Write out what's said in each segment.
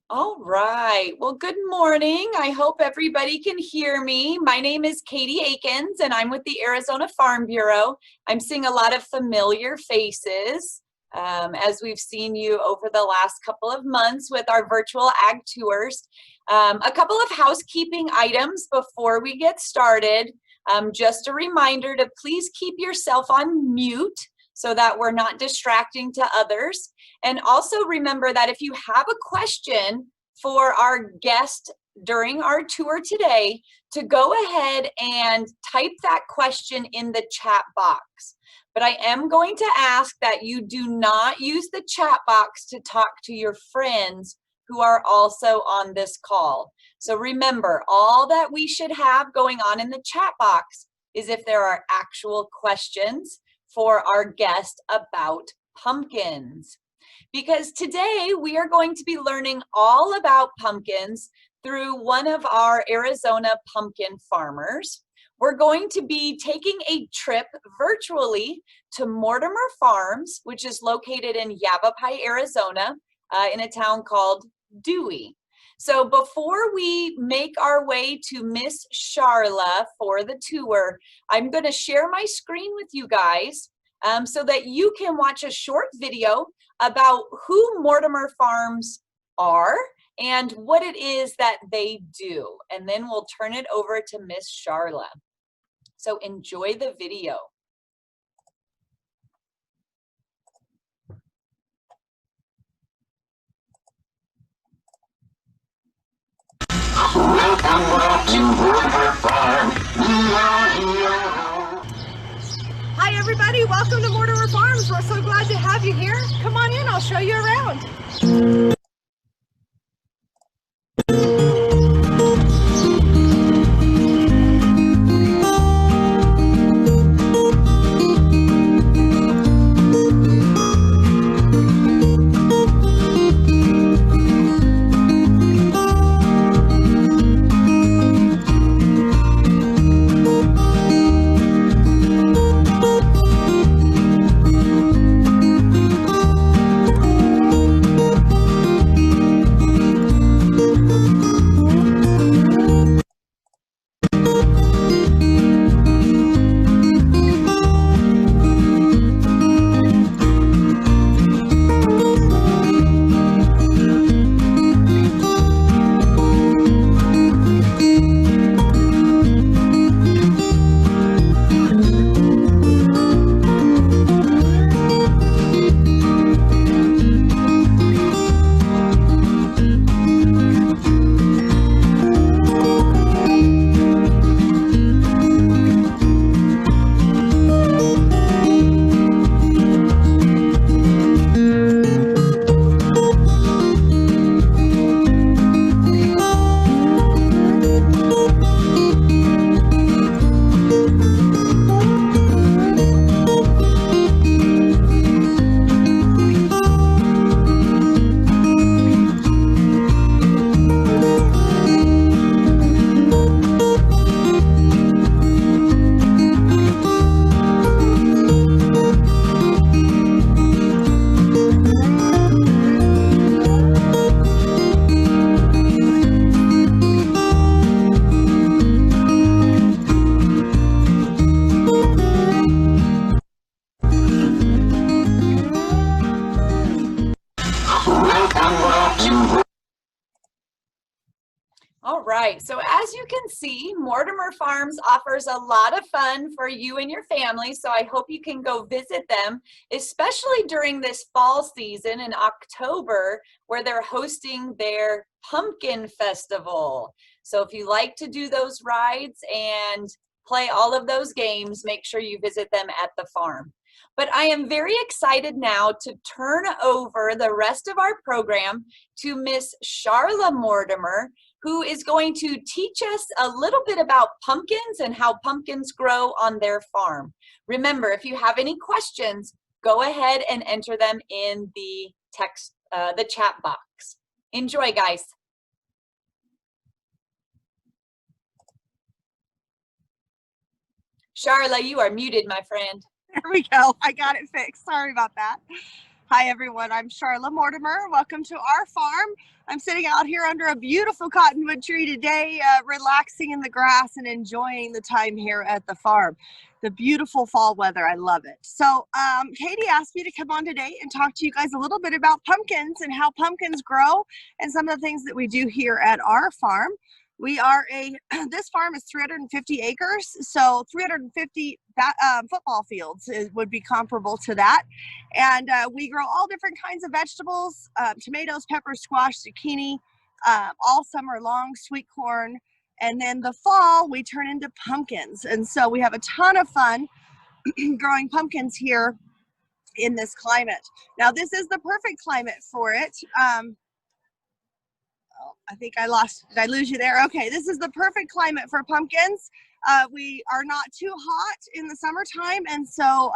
All right. Well, good morning. I hope everybody can hear me. My name is Katie Akins, and I'm with the Arizona Farm Bureau. I'm seeing a lot of familiar faces as we've seen you over the last couple of months with our virtual ag tours. A couple of housekeeping items before we get started. Just a reminder to please keep yourself on mute so that we're not distracting to others. And also remember that if you have a question for our guest during our tour today, to go ahead and type that question in the chat box. But I am going to ask that you do not use the chat box to talk to your friends who are also on this call. So remember, all that we should have going on in the chat box is if there are actual questions for our guest about pumpkins. Because today we are going to be learning all about pumpkins through one of our Arizona pumpkin farmers. We're going to be taking a trip virtually to Mortimer Farms, which is located in Yavapai, Arizona, in a town called Dewey. So before we make our way to Miss Sharla for the tour, I'm going to share my screen with you guys so that you can watch a short video about who Mortimer Farms are and what it is that they do. And then we'll turn it over to Miss Sharla. So enjoy the video. Hi everybody, welcome to Mortimer Farms. We're so glad to have you here. Come on in, I'll show you around. All right, so as you can see, Mortimer Farms offers a lot of fun for you and your family, so I hope you can go visit them, especially during this fall season in October, where they're hosting their Pumpkin Festival. So if you like to do those rides and play all of those games, make sure you visit them at the farm. But I am very excited now to turn over the rest of our program to Miss Sharla Mortimer, who is going to teach us a little bit about pumpkins and how pumpkins grow on their farm. Remember, if you have any questions, go ahead and enter them in the text, the chat box. Enjoy, guys. Sharla, you are muted, my friend. There we go. I got it fixed. Sorry about that. Hi everyone, I'm Sharla Mortimer. Welcome to our farm. I'm sitting out here under a beautiful cottonwood tree today, relaxing in the grass and enjoying the time here at the farm. The beautiful fall weather, I love it. So Katie asked me to come on today and talk to you guys a little bit about pumpkins and how pumpkins grow and some of the things that we do here at our farm. We are this farm is 350 acres, so 350 football fields would be comparable to that. And we grow all different kinds of vegetables, tomatoes, peppers, squash, zucchini, all summer long, sweet corn. And then the fall, we turn into pumpkins. And so we have a ton of fun growing pumpkins here in this climate. Now, this is the perfect climate for it. I think did I lose you there? Okay, this is the perfect climate for pumpkins. We are not too hot in the summertime, and so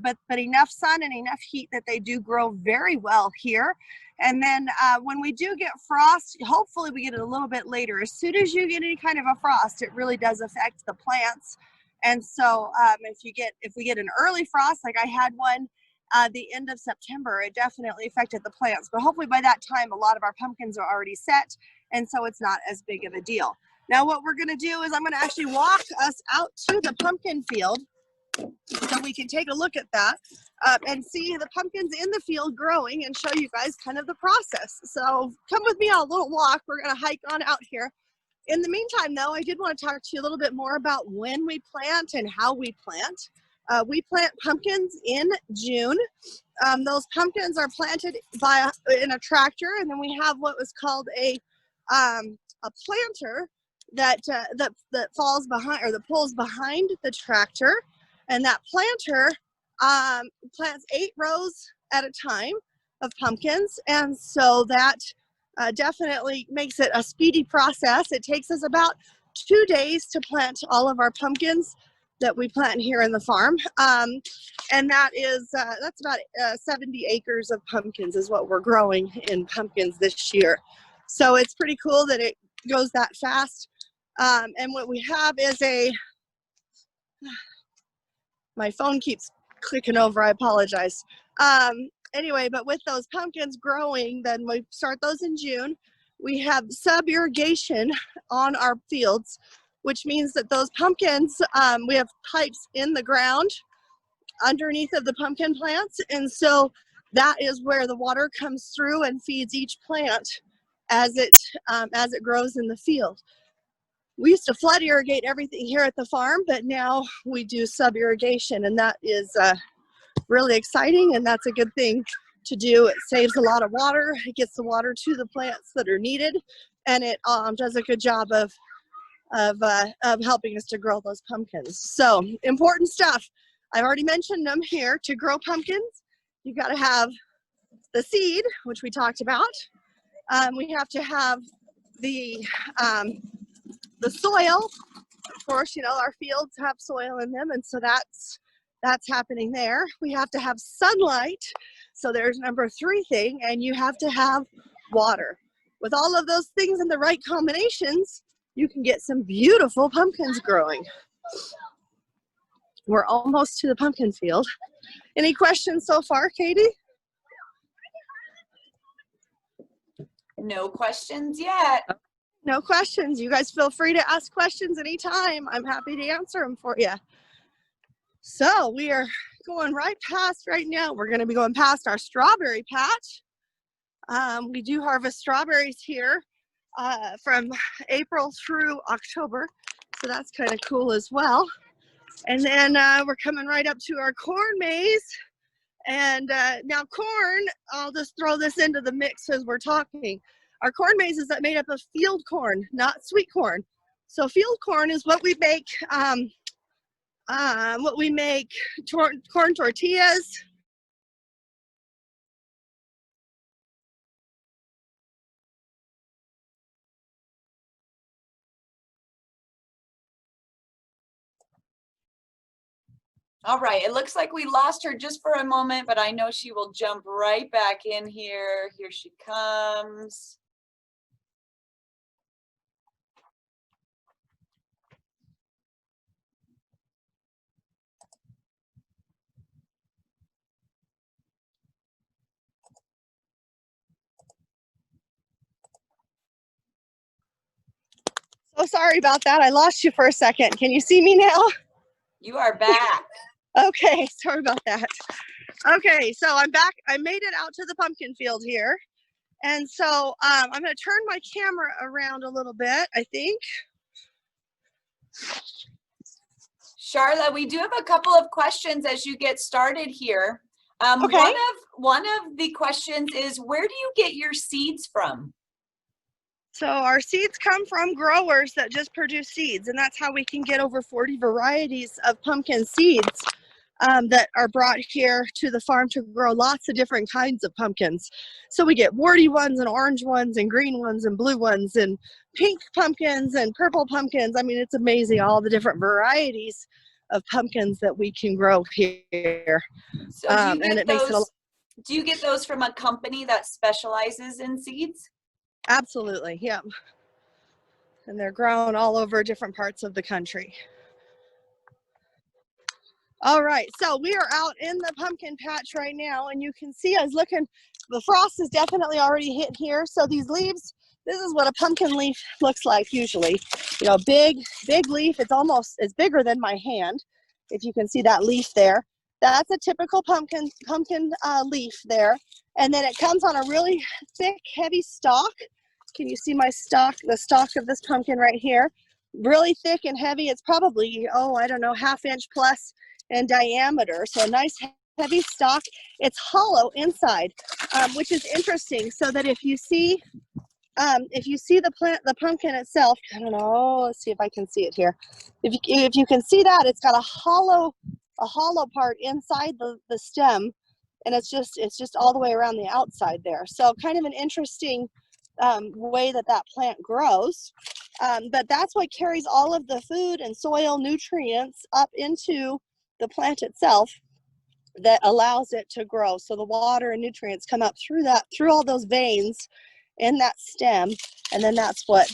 but enough sun and enough heat that they do grow very well here. And then when we do get frost, hopefully we get it a little bit later. As soon as you get any kind of a frost, it really does affect the plants. And so if we get an early frost, like I had one the end of September, it definitely affected the plants. But hopefully by that time, a lot of our pumpkins are already set, and so it's not as big of a deal. Now what we're gonna do is I'm gonna actually walk us out to the pumpkin field so we can take a look at that and see the pumpkins in the field growing and show you guys kind of the process. So come with me on a little walk. We're gonna hike on out here. In the meantime though, I did want to talk to you a little bit more about when we plant and how we plant. We plant pumpkins in June. Those pumpkins are planted in a tractor, and then we have what was called a planter that falls behind, or that pulls behind the tractor, and that planter plants 8 rows at a time of pumpkins, and so that definitely makes it a speedy process. It takes us about 2 days to plant all of our pumpkins that we plant here in the farm, and that's about 70 acres of pumpkins is what we're growing in pumpkins this year. So it's pretty cool that it goes that fast. And what we have is my phone keeps clicking over, I apologize. Anyway, but with those pumpkins growing, then we start those in June. We have sub-irrigation on our fields, which means that those pumpkins, we have pipes in the ground underneath of the pumpkin plants, and so that is where the water comes through and feeds each plant as it grows in the field. We used to flood irrigate everything here at the farm, but now we do sub-irrigation, and that is really exciting, and that's a good thing to do. It saves a lot of water. It gets the water to the plants that are needed, and it does a good job of helping us to grow those pumpkins. So important stuff. I've already mentioned them here. To grow pumpkins, you've got to have the seed, which we talked about. We have to have the soil. Of course, you know, our fields have soil in them, and so that's happening there. We have to have sunlight. So there's number 3 thing, and you have to have water. With all of those things in the right combinations, you can get some beautiful pumpkins growing. We're almost to the pumpkin field. Any questions so far, Katie? No questions yet. No questions. You guys feel free to ask questions anytime. I'm happy to answer them for you. So we are going right past right now. We're going to be going past our strawberry patch. We do harvest strawberries here from April through October. So that's kind of cool as well. And then we're coming right up to our corn maze. And now corn, I'll just throw this into the mix as we're talking. Our corn maze is made up of field corn, not sweet corn. So field corn is what we make corn tortillas. All right, it looks like we lost her just for a moment, but I know she will jump right back in here. Here she comes. sorry about that. I lost you for a second. Can you see me now? You are back. Okay, sorry about that. Okay, so I'm back. I made it out to the pumpkin field here. And so I'm going to turn my camera around a little bit, I think. Sharla, we do have a couple of questions as you get started here. Okay. One of the questions is, where do you get your seeds from? So our seeds come from growers that just produce seeds, and that's how we can get over 40 varieties of pumpkin seeds that are brought here to the farm to grow lots of different kinds of pumpkins. So we get warty ones and orange ones and green ones and blue ones and pink pumpkins and purple pumpkins. I mean, it's amazing all the different varieties of pumpkins that we can grow here. So do you get those from a company that specializes in seeds? Absolutely, yeah. And they're grown all over different parts of the country. All right, so we are out in the pumpkin patch right now, and you can see I was looking, the frost is definitely already hit here. So these leaves, this is what a pumpkin leaf looks like usually. You know, big leaf. It's bigger than my hand. If you can see that leaf there, that's a typical pumpkin leaf there. And then it comes on a really thick, heavy stalk. Can you see my stalk, the stalk of this pumpkin right here? Really thick and heavy. It's probably, I don't know, ½ inch plus in diameter. So a nice heavy stalk. It's hollow inside, which is interesting. So that if you see the pumpkin itself, I don't know, let's see if I can see it here. If you can see that, it's got a hollow part inside the stem, and it's just all the way around the outside there. So kind of an interesting way that plant grows. But that's what carries all of the food and soil nutrients up into the plant itself that allows it to grow. So the water and nutrients come up through all those veins in that stem, and then that's what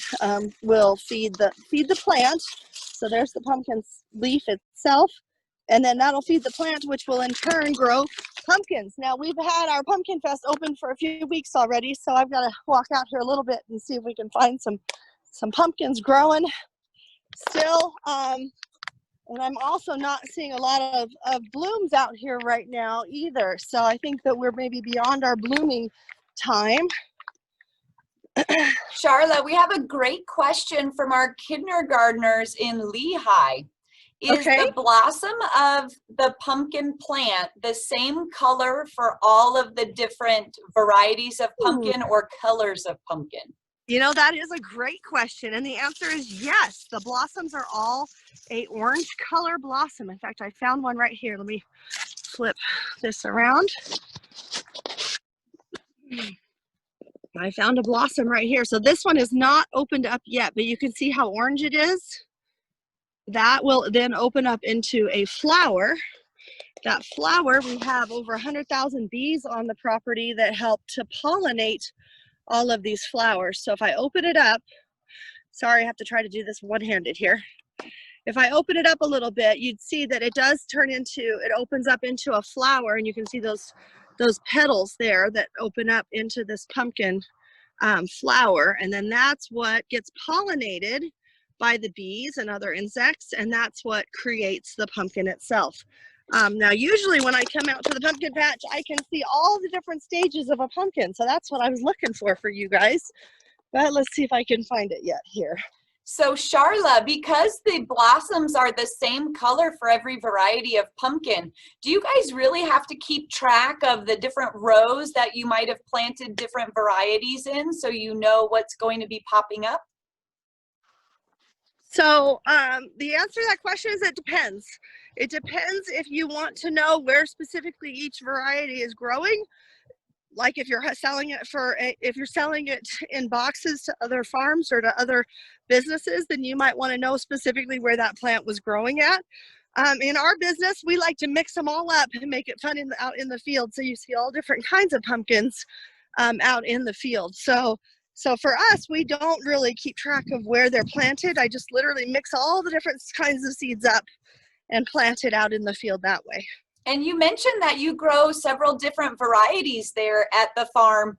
will feed the plant. So there's the pumpkin leaf itself, and then that'll feed the plant, which will in turn grow pumpkins. Now we've had our pumpkin fest open for a few weeks already, so I've got to walk out here a little bit and see if we can find some pumpkins growing still. And I'm also not seeing a lot of blooms out here right now either. So I think that we're maybe beyond our blooming time. Sharla, we have a great question from our kindergartners in Lehigh. Is the blossom of the pumpkin plant the same color for all of the different varieties of pumpkin or colors of pumpkin? You know, that is a great question. And the answer is yes. The blossoms are all a orange color blossom. In fact, I found one right here. Let me flip this around. I found a blossom right here. So this one is not opened up yet, but you can see how orange it is. That will then open up into a flower. That flower, we have over 100,000 bees on the property that help to pollinate all of these flowers. So if I open it up, sorry, I have to try to do this one-handed here. If I open it up a little bit, you'd see that it opens up into a flower, and you can see those petals there that open up into this pumpkin flower. And then that's what gets pollinated by the bees and other insects, and that's what creates the pumpkin itself. Now, usually when I come out to the pumpkin patch, I can see all the different stages of a pumpkin. So that's what I was looking for you guys. But let's see if I can find it yet here. So Sharla, because the blossoms are the same color for every variety of pumpkin, do you guys really have to keep track of the different rows that you might have planted different varieties in so you know what's going to be popping up? So the answer to that question is it depends. It depends if you want to know where specifically each variety is growing. Like if you're selling it in boxes to other farms or to other businesses, then you might want to know specifically where that plant was growing at. In our business, we like to mix them all up and make it fun out in the field. So you see all different kinds of pumpkins out in the field. So for us, we don't really keep track of where they're planted. I just literally mix all the different kinds of seeds up and plant it out in the field that way. And you mentioned that you grow several different varieties there at the farm.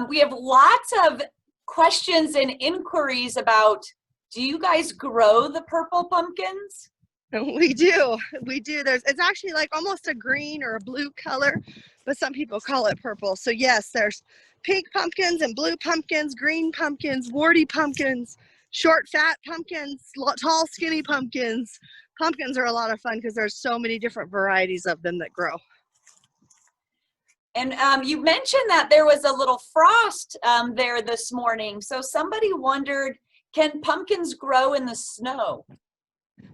We have lots of questions and inquiries about Do you guys grow the purple pumpkins? We do. We do. It's actually like almost a green or a blue color, but some people call it purple. So yes, there's pink pumpkins and blue pumpkins, green pumpkins, warty pumpkins, short fat pumpkins, tall skinny pumpkins. Pumpkins are a lot of fun because there's so many different varieties of them that grow. And you mentioned that there was a little frost there this morning. So somebody wondered, can pumpkins grow in the snow?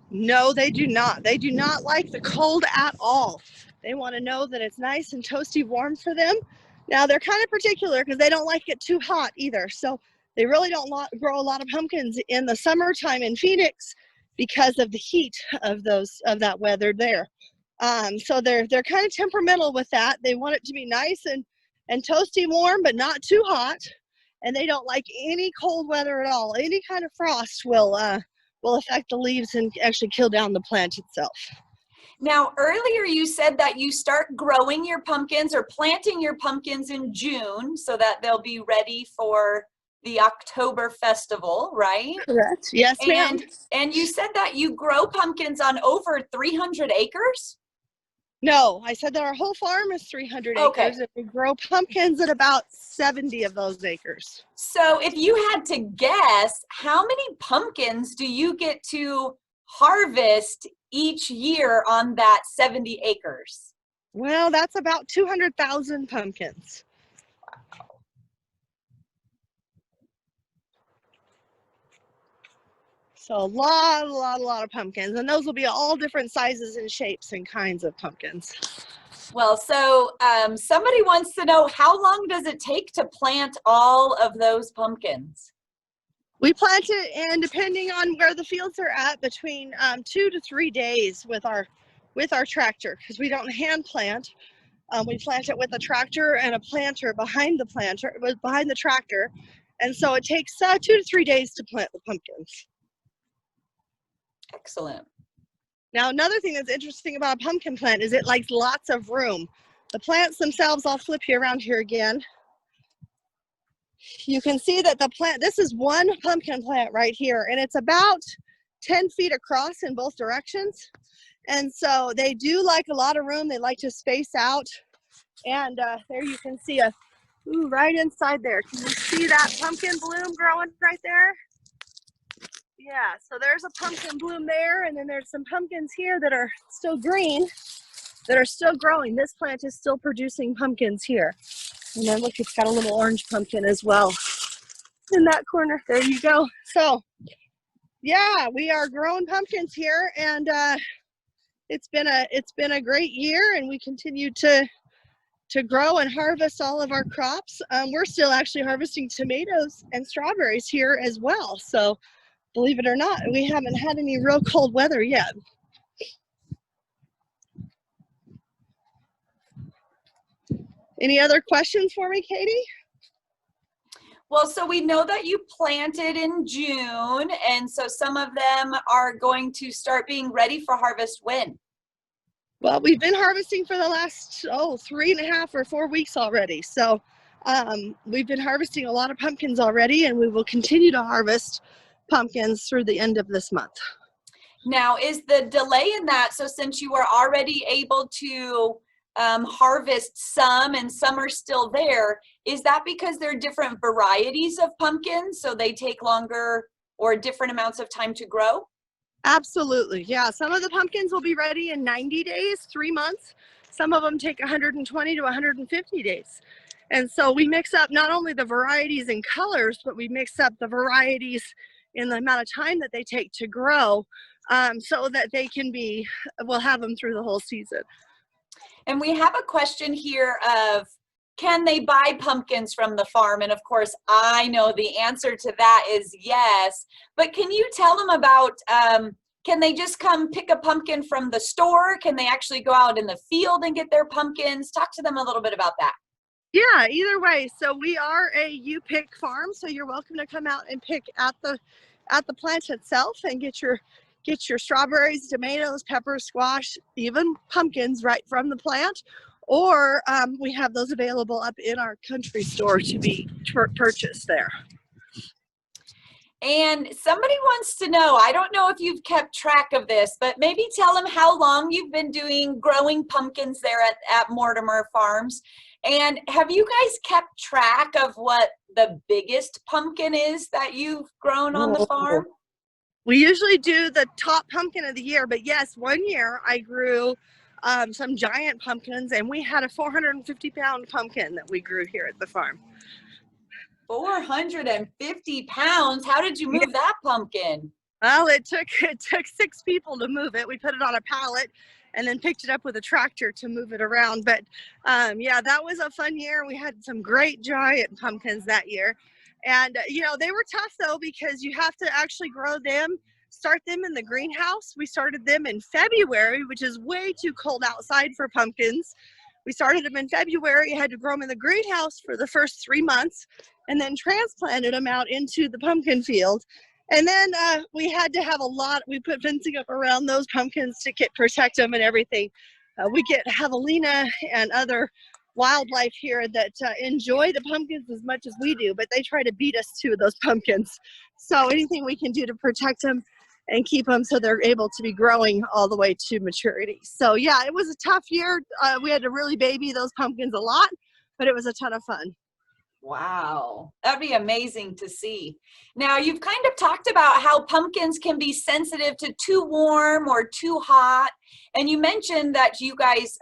No, they do not. They do not like the cold at all. They want to know that it's nice and toasty warm for them. Now they're kind of particular because they don't like it too hot either. So they really don't grow a lot of pumpkins in the summertime in Phoenix because of the heat of that weather there. So they're kind of temperamental with that. They want it to be nice and toasty warm, but not too hot. And they don't like any cold weather at all. Any kind of frost will affect the leaves and actually kill down the plant itself. Now, earlier you said that you start growing your pumpkins or planting your pumpkins in June so that they'll be ready for the October festival, right? Correct. Yes, ma'am. And you said that you grow pumpkins on over 300 acres? No, I said that our whole farm is 300 acres and we grow pumpkins at about 70 of those acres. So if you had to guess, how many pumpkins do you get to harvest each year on that 70 acres? Well, that's about 200,000 pumpkins. So a lot of pumpkins, and those will be all different sizes and shapes and kinds of pumpkins. Well, so somebody wants to know, how long does it take to plant all of those pumpkins? We plant it, and depending on where the fields are at, between 2 to 3 days with our tractor, because we don't hand plant. We plant it with a tractor and a planter behind the tractor, and so it takes 2 to 3 days to plant the pumpkins. Excellent. Now, another thing that's interesting about a pumpkin plant is it likes lots of room. The plants themselves, I'll flip you around here again. You can see that the plant, this is one pumpkin plant right here, and it's about 10 feet across in both directions. And so they do like a lot of room. They like to space out. And there you can see right inside there. Can you see that pumpkin bloom growing right there? Yeah, so there's a pumpkin bloom there, and then there's some pumpkins here that are still green, that are still growing. This plant is still producing pumpkins here. And then look, it's got a little orange pumpkin as well in that corner. There you go. So yeah, we are growing pumpkins here, and it's been a great year, and we continue to grow and harvest all of our crops. We're still actually harvesting tomatoes and strawberries here as well. So believe it or not, we haven't had any real cold weather yet. Any other questions for me, Katie? Well, so we know that you planted in June, and so some of them are going to start being ready for harvest when? Well, we've been harvesting for the last 3.5 or 4 weeks already. So we've been harvesting a lot of pumpkins already, and we will continue to harvest pumpkins through the end of this month. Now, is the delay in that, so since you were already able to harvest some and some are still there, is that because there are different varieties of pumpkins, so they take longer or different amounts of time to grow? Absolutely, yeah. Some of the pumpkins will be ready in 90 days, 3 months. Some of them take 120 to 150 days. And so we mix up not only the varieties and colors, but we mix up the varieties in the amount of time that they take to grow, so that we'll have them through the whole season. And we have a question here of, can they buy pumpkins from the farm? And of course, I know the answer to that is yes. But can you tell them about, can they just come pick a pumpkin from the store? Can they actually go out in the field and get their pumpkins? Talk to them a little bit about that. Yeah, either way. So we are a you-pick farm, so you're welcome to come out and pick at the plant itself and get your strawberries, tomatoes, peppers, squash, even pumpkins right from the plant. Or we have those available up in our country store to be purchased there. And somebody wants to know, I don't know if you've kept track of this, but maybe tell them how long you've been growing pumpkins there at Mortimer Farms. And have you guys kept track of what the biggest pumpkin is that you've grown on the farm? We usually do the top pumpkin of the year, but yes, one year I grew some giant pumpkins, and we had a 450-pound pumpkin that we grew here at the farm. 450 pounds? How did you move that pumpkin? Well, it took 6 people to move it. We put it on a pallet and then picked it up with a tractor to move it around. But yeah, that was a fun year. We had some great giant pumpkins that year. And you know, they were tough though, because you have to actually grow them, start them in the greenhouse. We started them in February, which is way too cold outside for pumpkins. We started them in February, had to grow them in the greenhouse for the first 3 months, and then transplanted them out into the pumpkin field. And then we had to have we put fencing up around those pumpkins to protect them and everything. We get javelina and other wildlife here that enjoy the pumpkins as much as we do, but they try to beat us to those pumpkins. So anything we can do to protect them and keep them so they're able to be growing all the way to maturity. So yeah, it was a tough year. We had to really baby those pumpkins a lot, but it was a ton of fun. Wow, that'd be amazing to see. Now, you've kind of talked about how pumpkins can be sensitive to too warm or too hot. And you mentioned that you guys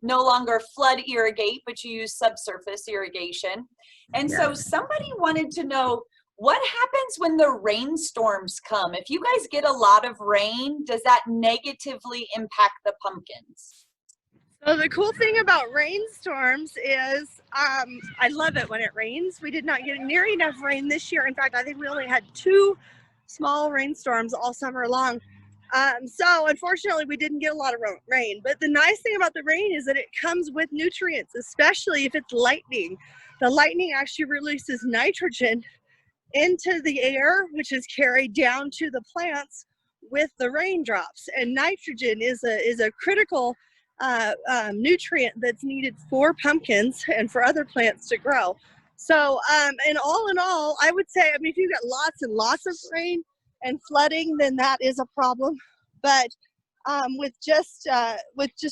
no longer flood irrigate, but you use subsurface irrigation. And so somebody wanted to know, what happens when the rainstorms come? If you guys get a lot of rain, does that negatively impact the pumpkins? So the cool thing about rainstorms is I love it when it rains. We did not get near enough rain this year. In fact, I think we only had 2 small rainstorms all summer long. So unfortunately, we didn't get a lot of rain. But the nice thing about the rain is that it comes with nutrients, especially if it's lightning. The lightning actually releases nitrogen into the air, which is carried down to the plants with the raindrops. And nitrogen is a critical nutrient that's needed for pumpkins and for other plants to grow. So and all in all, I would say, I mean, if you get lots and lots of rain and flooding, then that is a problem. But with just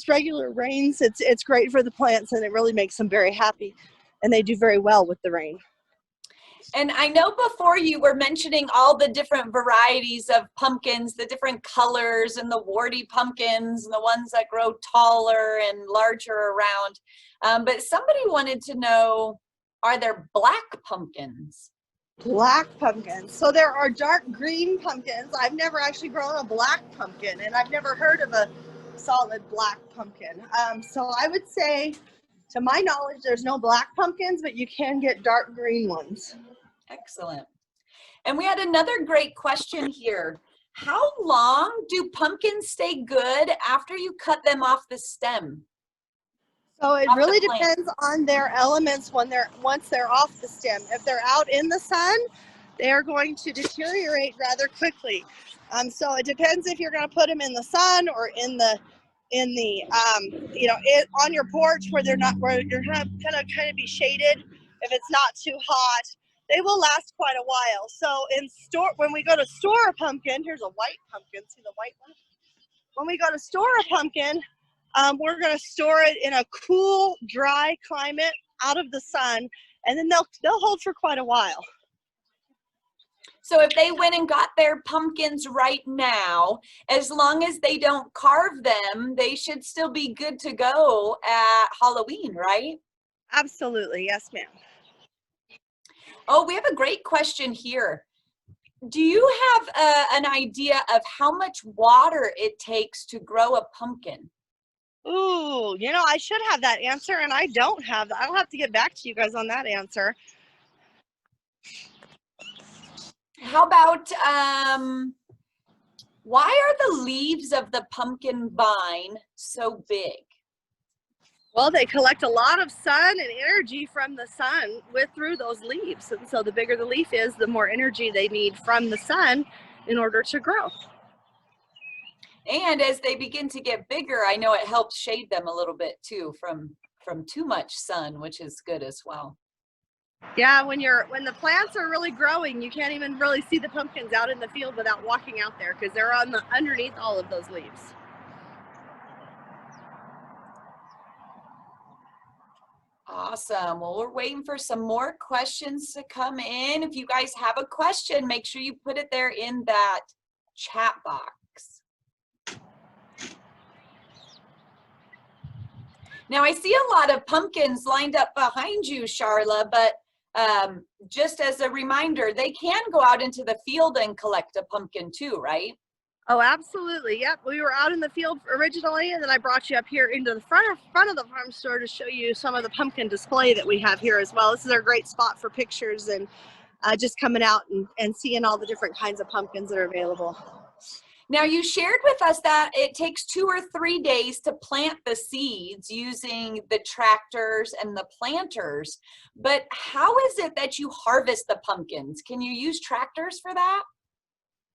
regular rains, it's great for the plants, and it really makes them very happy, and they do very well with the rain. And I know before you were mentioning all the different varieties of pumpkins, the different colors and the warty pumpkins and the ones that grow taller and larger around. But somebody wanted to know, are there black pumpkins? Black pumpkins. So there are dark green pumpkins. I've never actually grown a black pumpkin, and I've never heard of a solid black pumpkin. So I would say, to my knowledge, there's no black pumpkins, but you can get dark green ones. Excellent. And we had another great question here. How long do pumpkins stay good after you cut them off the stem? So it really depends on their elements once they're off the stem. If they're out in the sun, they are going to deteriorate rather quickly. So it depends if you're going to put them in the sun or in the on your porch where you're going to kind of be shaded. If it's not too hot, they will last quite a while. So when we go to store a pumpkin, here's a white pumpkin. See the white one? When we go to store a pumpkin, we're going to store it in a cool, dry climate out of the sun, and then they'll hold for quite a while. So if they went and got their pumpkins right now, as long as they don't carve them, they should still be good to go at Halloween, right? Absolutely. Yes, ma'am. Oh, we have a great question here. Do you have an idea of how much water it takes to grow a pumpkin? Ooh, I should have that answer, and I don't have that. I'll have to get back to you guys on that answer. How about, why are the leaves of the pumpkin vine so big? Well, they collect a lot of sun and energy from the sun through those leaves. And so the bigger the leaf is, the more energy they need from the sun in order to grow. And as they begin to get bigger, I know it helps shade them a little bit too from too much sun, which is good as well. Yeah, when the plants are really growing, you can't even really see the pumpkins out in the field without walking out there because they're on the underneath all of those leaves. Awesome. Well, we're waiting for some more questions to come in. If you guys have a question, make sure you put it there in that chat box. Now, I see a lot of pumpkins lined up behind you, Sharla, but just as a reminder, they can go out into the field and collect a pumpkin too, right? Oh, absolutely. Yep. We were out in the field originally, and then I brought you up here into the front of the farm store to show you some of the pumpkin display that we have here as well. This is our great spot for pictures and just coming out and seeing all the different kinds of pumpkins that are available. Now, you shared with us that it takes 2 or 3 days to plant the seeds using the tractors and the planters, but how is it that you harvest the pumpkins? Can you use tractors for that?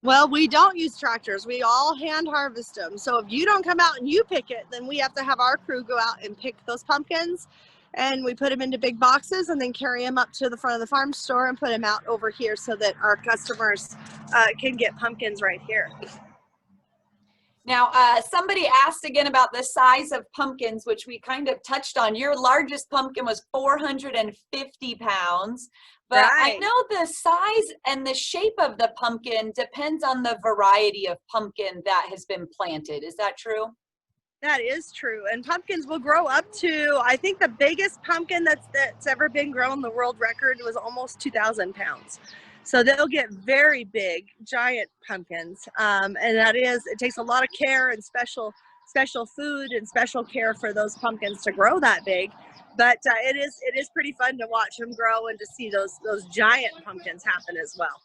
Well, we don't use tractors. We all hand harvest them. So if you don't come out and you pick it, then we have to have our crew go out and pick those pumpkins. And we put them into big boxes and then carry them up to the front of the farm store and put them out over here so that our customers can get pumpkins right here. Now, somebody asked again about the size of pumpkins, which we kind of touched on. Your largest pumpkin was 450 pounds, but I Right. know the size and the shape of the pumpkin depends on the variety of pumpkin that has been planted. Is that true? That is true. And pumpkins will grow up to, I think the biggest pumpkin that's ever been grown, the world record was almost 2,000 pounds. So they'll get very big, giant pumpkins. And it takes a lot of care and special food and special care for those pumpkins to grow that big. But it is pretty fun to watch them grow and to see those giant pumpkins happen as well.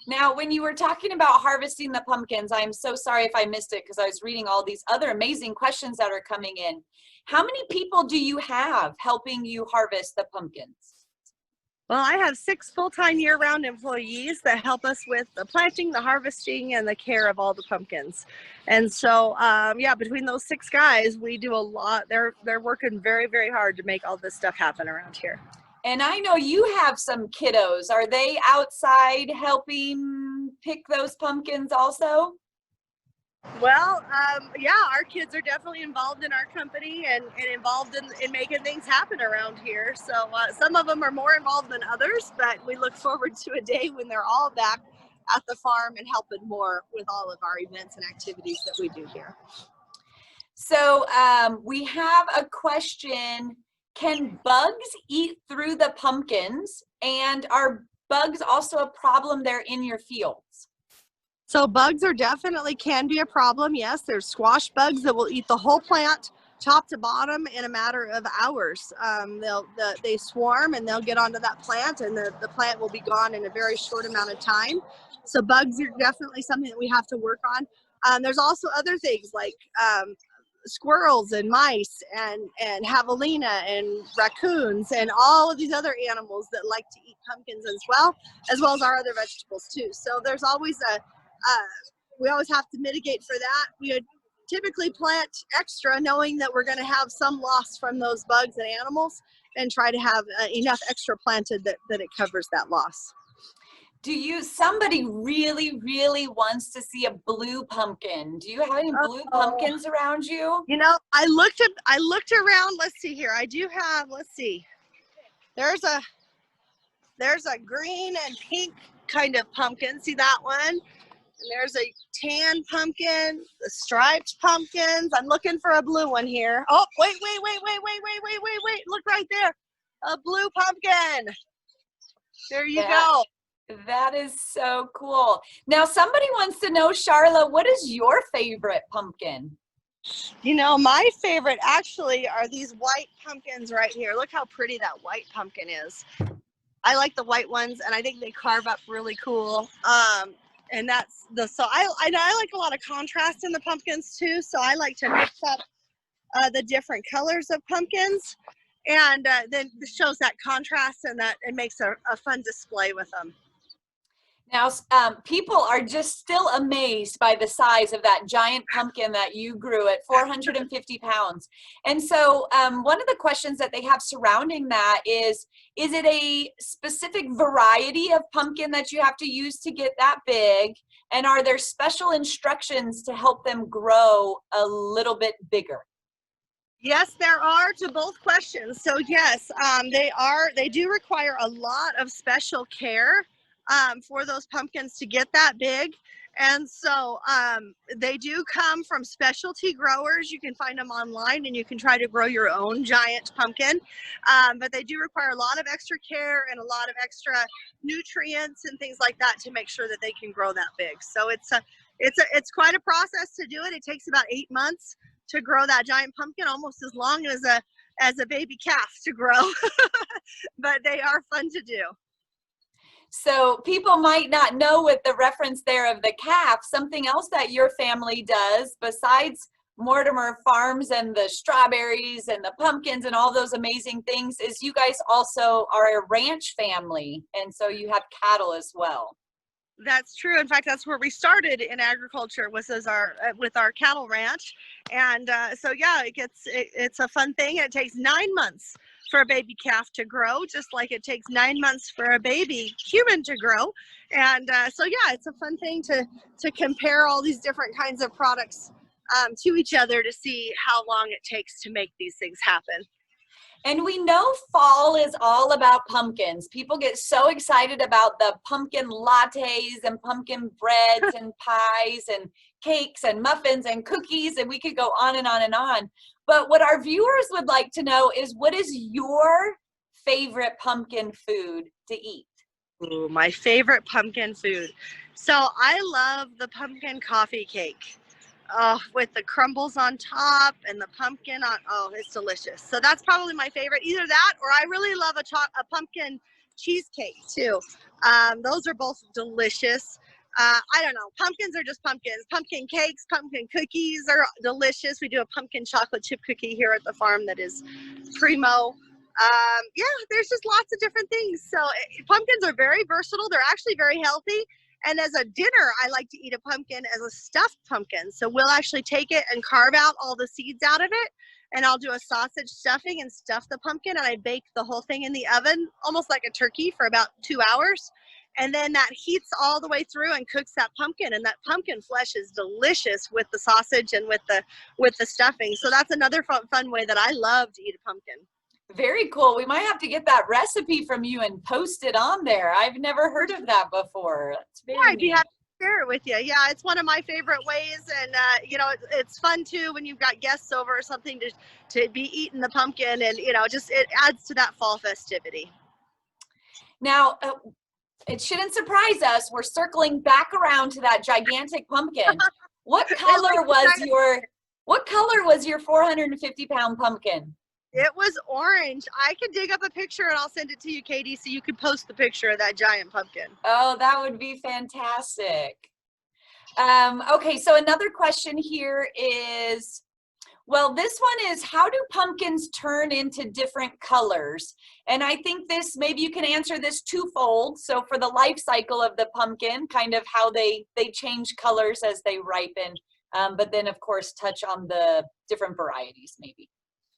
Now, when you were talking about harvesting the pumpkins, I'm so sorry if I missed it because I was reading all these other amazing questions that are coming in. How many people do you have helping you harvest the pumpkins? Well, I have 6 full-time year-round employees that help us with the planting, the harvesting, and the care of all the pumpkins. And so, yeah, between those 6 guys, we do a lot. They're working very, very hard to make all this stuff happen around here. And I know you have some kiddos. Are they outside helping pick those pumpkins also? Well, yeah, our kids are definitely involved in our company and involved in making things happen around here. So some of them are more involved than others, but we look forward to a day when they're all back at the farm and helping more with all of our events and activities that we do here. So we have a question. Can bugs eat through the pumpkins? And are bugs also a problem there in your fields? So bugs are definitely can be a problem. Yes, there's squash bugs that will eat the whole plant top to bottom in a matter of hours. They swarm and they'll get onto that plant and the plant will be gone in a very short amount of time. So bugs are definitely something that we have to work on. There's also other things like squirrels and mice and javelina and raccoons and all of these other animals that like to eat pumpkins as well as our other vegetables too. So there's always we always have to mitigate for that. We would typically plant extra knowing that we're going to have some loss from those bugs and animals and try to have enough extra planted that it covers that loss. Somebody really, really wants to see a blue pumpkin. Do you have any blue pumpkins around you? You know, I looked around. Let's see here. I do have, let's see. There's a green and pink kind of pumpkin. See that one? And there's a tan pumpkin, the striped pumpkins. I'm looking for a blue one here. Oh, wait. Look right there. A blue pumpkin. There you go. That is so cool. Now, somebody wants to know, Sharla, what is your favorite pumpkin? You know, my favorite actually are these white pumpkins right here. Look how pretty that white pumpkin is. I like the white ones, and I think they carve up really cool. And that's I like a lot of contrast in the pumpkins too. So I like to mix up the different colors of pumpkins, and then it shows that contrast and that it makes a fun display with them. Now, people are just still amazed by the size of that giant pumpkin that you grew at 450 pounds. And so one of the questions that they have surrounding that is it a specific variety of pumpkin that you have to use to get that big? And are there special instructions to help them grow a little bit bigger? Yes, there are to both questions. So yes, they do require a lot of special care for those pumpkins to get that big. And so they do come from specialty growers. You can find them online and you can try to grow your own giant pumpkin. But they do require a lot of extra care and a lot of extra nutrients and things like that to make sure that they can grow that big. So it's quite a process to do it. It takes about 8 months to grow that giant pumpkin, almost as long as a baby calf to grow. But they are fun to do. So people might not know, with the reference there of the calf, something else that your family does besides Mortimer Farms and the strawberries and the pumpkins and all those amazing things is you guys also are a ranch family, and so you have cattle as well. That's true. In fact, that's where we started in agriculture, was as with our cattle ranch. And so yeah, it's a fun thing. It takes 9 months for a baby calf to grow, just like it takes 9 months for a baby human to grow. And so yeah, it's a fun thing to compare all these different kinds of products to each other to see how long it takes to make these things happen. And we know fall is all about pumpkins. People get so excited about the pumpkin lattes and pumpkin breads and pies and cakes and muffins and cookies, and we could go on and on and on. But what our viewers would like to know is, what is your favorite pumpkin food to eat? Ooh, my favorite pumpkin food. So I love the pumpkin coffee cake. With the crumbles on top and the pumpkin on, oh, it's delicious. So that's probably my favorite. Either that, or I really love a pumpkin cheesecake too. Those are both delicious. I don't know. Pumpkins are just pumpkins. Pumpkin cakes, pumpkin cookies are delicious. We do a pumpkin chocolate chip cookie here at the farm that is primo. Yeah, there's just lots of different things. So pumpkins are very versatile. They're actually very healthy. And as a dinner, I like to eat a pumpkin as a stuffed pumpkin. So we'll actually take it and carve out all the seeds out of it. And I'll do a sausage stuffing and stuff the pumpkin. And I bake the whole thing in the oven, almost like a turkey, for about 2 hours. And then that heats all the way through and cooks that pumpkin. And that pumpkin flesh is delicious with the sausage and with the stuffing. So that's another fun way that I love to eat a pumpkin. Very cool. We might have to get that recipe from you and post it on there. I've never heard of that before. Yeah, I'd be happy to share it with you. Yeah, it's one of my favorite ways, and you know, it's fun too when you've got guests over or something to be eating the pumpkin, and you know, just it adds to that fall festivity. Now, it shouldn't surprise us. We're circling back around to that gigantic pumpkin. What color was your 450-pound pumpkin? It was orange. I can dig up a picture and I'll send it to you, Katie, so you could post the picture of that giant pumpkin. Oh, that would be fantastic. Okay, so another question here is, well, this one is, how do pumpkins turn into different colors? And I think this, maybe you can answer this twofold. So for the life cycle of the pumpkin, kind of how they change colors as they ripen, but then of course touch on the different varieties maybe.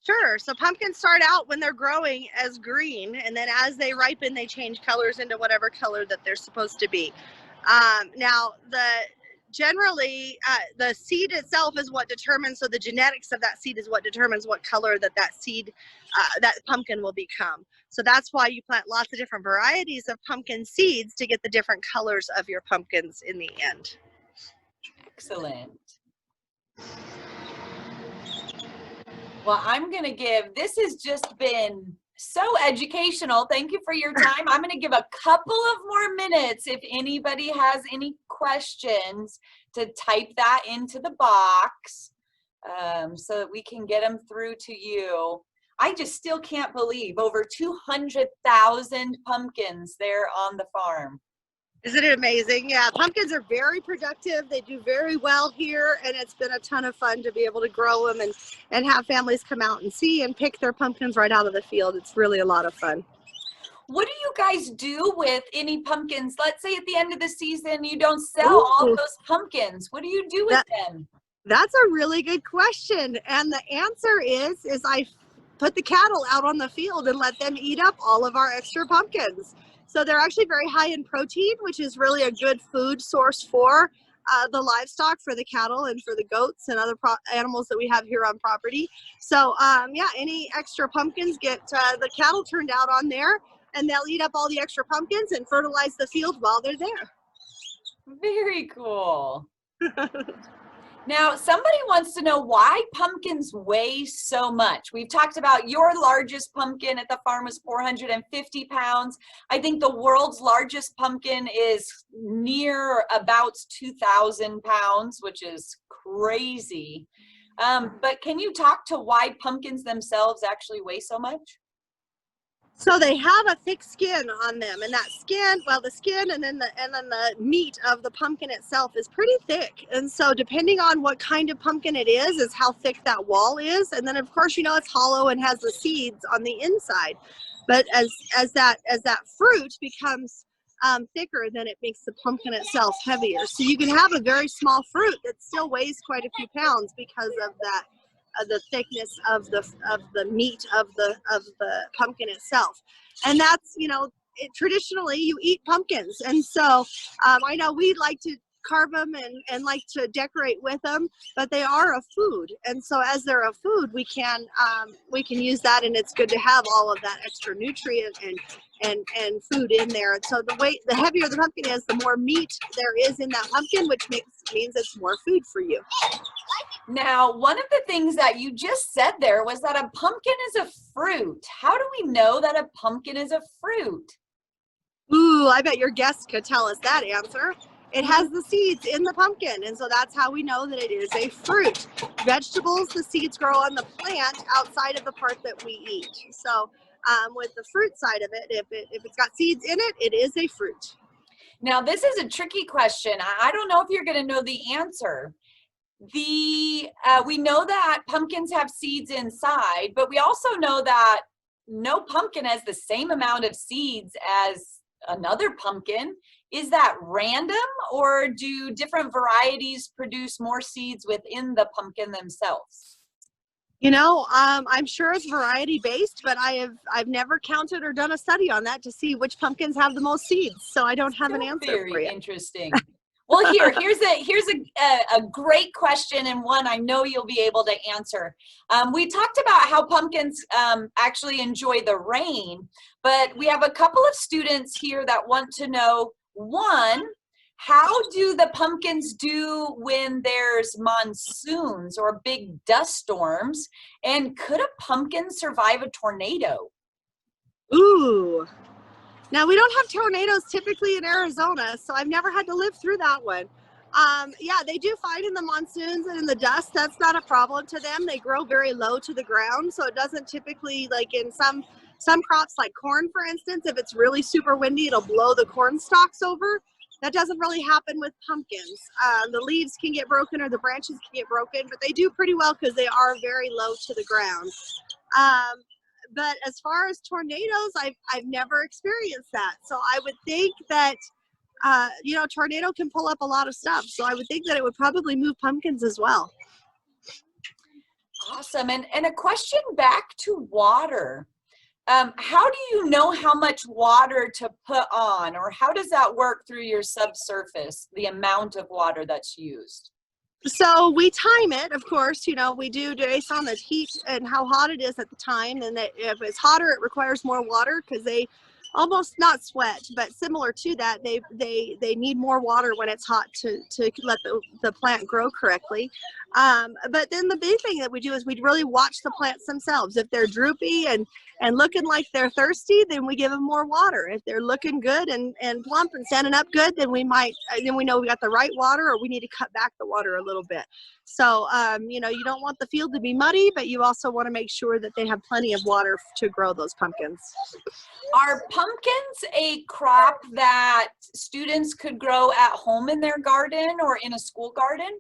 Sure. So pumpkins start out when they're growing as green, and then as they ripen, they change colors into whatever color that they're supposed to be. Now, generally, the seed itself is what determines, so the genetics of that seed is what determines what color that seed, that pumpkin will become. So that's why you plant lots of different varieties of pumpkin seeds to get the different colors of your pumpkins in the end. Excellent. Well, I'm going to give, this has just been so educational. Thank you for your time. I'm going to give a couple of more minutes if anybody has any questions to type that into the box so that we can get them through to you. I just still can't believe over 200,000 pumpkins there on the farm. Isn't it amazing? Yeah, pumpkins are very productive. They do very well here, and it's been a ton of fun to be able to grow them and have families come out and see and pick their pumpkins right out of the field. It's really a lot of fun. What do you guys do with any pumpkins? Let's say at the end of the season, you don't sell all of Ooh, those pumpkins. What do you do with that them? that's a really good question. And the answer is I put the cattle out on the field and let them eat up all of our extra pumpkins. So they're actually very high in protein, which is really a good food source for the livestock, for the cattle and for the goats and other animals that we have here on property. So yeah, any extra pumpkins get the cattle turned out on there, and they'll eat up all the extra pumpkins and fertilize the field while they're there. Very cool. Now, somebody wants to know why pumpkins weigh so much. We've talked about your largest pumpkin at the farm was 450 pounds. I think the world's largest pumpkin is near about 2,000 pounds, which is crazy. But can you talk to why pumpkins themselves actually weigh so much? So they have a thick skin on them, and that skin, well, the skin and then the meat of the pumpkin itself is pretty thick. And so depending on what kind of pumpkin it is how thick that wall is. And then of course, you know, it's hollow and has the seeds on the inside. But as that fruit becomes thicker, then it makes the pumpkin itself heavier. So you can have a very small fruit that still weighs quite a few pounds because of that, the thickness of the meat of the pumpkin itself. And that's, you know, traditionally you eat pumpkins, and so I know we like to carve them and like to decorate with them, but they are a food, and so as they're a food, we can use that, and it's good to have all of that extra nutrient and food in there. And so the heavier the pumpkin is, the more meat there is in that pumpkin, which means it's more food for you. Now, one of the things that you just said there was that a pumpkin is a fruit. How do we know that a pumpkin is a fruit? Ooh, I bet your guest could tell us that answer. It has the seeds in the pumpkin, and so that's how we know that it is a fruit. Vegetables, the seeds grow on the plant outside of the part that we eat. So with the fruit side of it, if it's got seeds in it, it is a fruit. Now, this is a tricky question. I don't know if you're going to know the answer. We know that pumpkins have seeds inside, but we also know that no pumpkin has the same amount of seeds as another pumpkin. Is that random, or do different varieties produce more seeds within the pumpkin themselves? You know, I'm sure it's variety based, but I've never counted or done a study on that to see which pumpkins have the most seeds. So I don't have an answer for Very you. interesting. Well, here's a great question, and one I know you'll be able to answer. We talked about how pumpkins actually enjoy the rain, but we have a couple of students here that want to know, one, how do the pumpkins do when there's monsoons or big dust storms? And could a pumpkin survive a tornado? Ooh. Now, we don't have tornadoes typically in Arizona, so I've never had to live through that one. Yeah, they do fine in the monsoons and in the dust. That's not a problem to them. They grow very low to the ground, so it doesn't typically, like in some crops like corn, for instance, if it's really super windy, it'll blow the corn stalks over. That doesn't really happen with pumpkins. The leaves can get broken or the branches can get broken, but they do pretty well because they are very low to the ground. But as far as tornadoes, I've never experienced that. So I would think that, you know, tornado can pull up a lot of stuff. So I would think that it would probably move pumpkins as well. Awesome. And a question back to water. How do you know how much water to put on, or how does that work through your subsurface, the amount of water that's used? So we time it, of course, you know, we do based on the heat and how hot it is at the time. And that if it's hotter, it requires more water because they almost not sweat, but similar to that, they need more water when it's hot to let the plant grow correctly. But then the big thing that we do is we really watch the plants themselves. If they're droopy and looking like they're thirsty, then we give them more water. If they're looking good and plump and standing up good, then we know we got the right water, or we need to cut back the water a little bit. So, you know, you don't want the field to be muddy, but you also want to make sure that they have plenty of water to grow those pumpkins. Are pumpkins a crop that students could grow at home in their garden or in a school garden?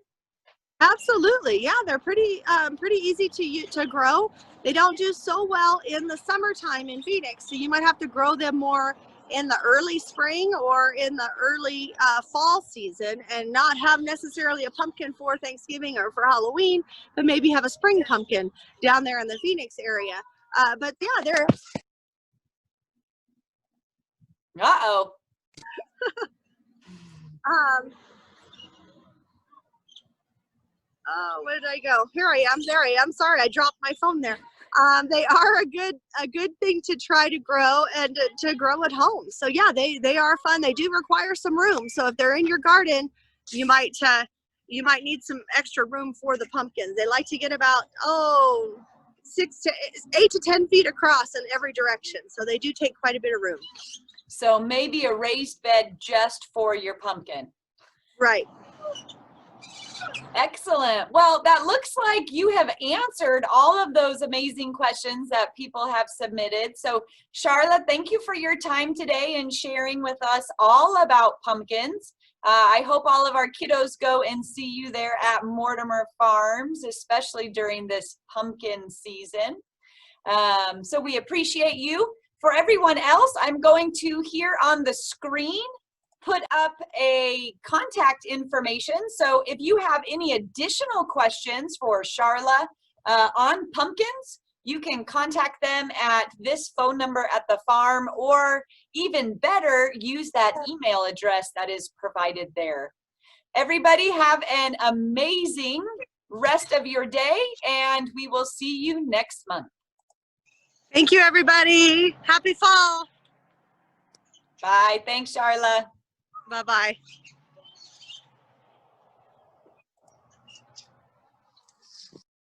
Absolutely, yeah, they're pretty easy to grow. They don't do so well in the summertime in Phoenix, so you might have to grow them more in the early spring or in the early fall season, and not have necessarily a pumpkin for Thanksgiving or for Halloween, but maybe have a spring pumpkin down there in the Phoenix area. But yeah, they're Uh-oh. um, oh, where did I go? Here I am. There I am. Sorry, I dropped my phone there. They are a good thing to try to grow and to grow at home. So yeah, they are fun. They do require some room. So if they're in your garden, you might need some extra room for the pumpkins. They like to get about 8 to 10 feet across in every direction. So they do take quite a bit of room. So maybe a raised bed just for your pumpkin. Right. Excellent. Well, that looks like you have answered all of those amazing questions that people have submitted. So, Sharla, thank you for your time today and sharing with us all about pumpkins. I hope all of our kiddos go and see you there at Mortimer Farms, especially during this pumpkin season. So we appreciate you. For everyone else, I'm going to, here on the screen, put up a contact information. So if you have any additional questions for Sharla on pumpkins, you can contact them at this phone number at the farm, or even better, use that email address that is provided there. Everybody have an amazing rest of your day, and we will see you next month. Thank you, everybody. Happy fall. Bye. Thanks, Sharla. Bye-bye.